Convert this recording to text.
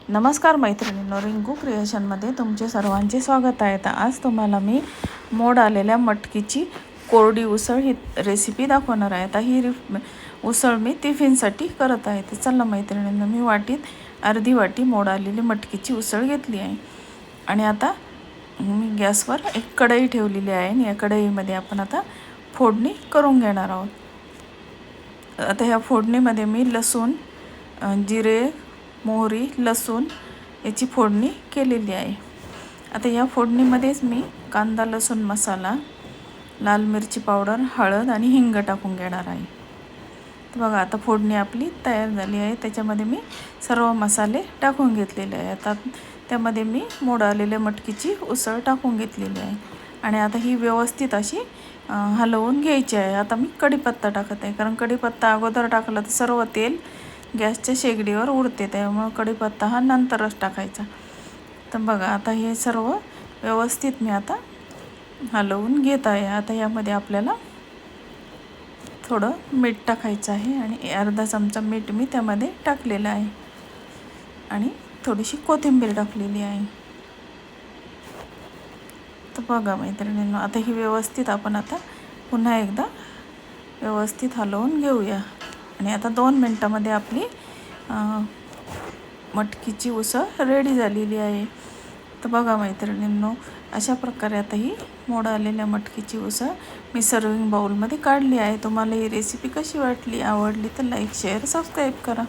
नमस्कार मैत्रिणींनो, रिंकू क्रिएशनमध्ये तुमचे सर्वांचे स्वागत आहे. तर आज तुम्हाला मी मोड आलेल्या मटकीची कोरडी उसळ ही रेसिपी दाखवणार आहे. आता ही उसळ मी टिफिनसाठी करत आहे. तर चला मैत्रिणींनो, मी अर्धी वाटी मोड आलेली मटकीची उसळ घेतली आहे. आणि आता मी गॅसवर एक कढई ठेवलेली आहे आणि या कढईमध्ये आपण आता फोडणी करून घेणार आहोत. आता ह्या फोडणीमध्ये मी लसूण, जिरे, मोहरी, लसूण याची फोडणी केलेली आहे. आता या फोडणीमध्येच मी कांदा, लसूण मसाला, लाल मिरची पावडर, हळद आणि हिंग टाकून घेणार आहे. तर बघा, आता फोडणी आपली तयार झाली आहे. त्याच्यामध्ये मी सर्व मसाले टाकून घेतलेले आहे. आता त्यामध्ये मी मोड आलेल्या मटकीची उसळ टाकून घेतलेली आहे आणि आता ही व्यवस्थित अशी हलवून घ्यायची आहे. आता मी कढीपत्ता टाकत आहे, कारण कढीपत्ता अगोदर टाकला तर सर्व तेल गॅसच्या शेगडीवर उडते, त्यामुळे कढीपत्ता हा नंतरच टाकायचा. तर बघा, आता हे सर्व व्यवस्थित मी आता हलवून घेत आहे. आता यामध्ये आपल्याला थोडं मीठ टाकायचं आहे आणि अर्धा चमचा मीठ मी त्यामध्ये टाकलेलं आहे आणि थोडीशी कोथिंबीर टाकलेली आहे. तर बघा मैत्रिणींनो, आता ही व्यवस्थित आपण आता पुन्हा एकदा व्यवस्थित हलवून घेऊया. आणि आता 2 मिनटामध्ये आपली मटकीची उसळ रेडी झालेली आहे. तर बघा मैत्रिणींनो, अशा प्रकारे आता ही मोड आलेल्या मटकीची उसळ मी सर्विंग बाउलमध्ये काढली आहे. तुम्हाला ही रेसिपी कशी वाटली, आवडली तर लाईक, शेअर, सबस्क्राईब करा.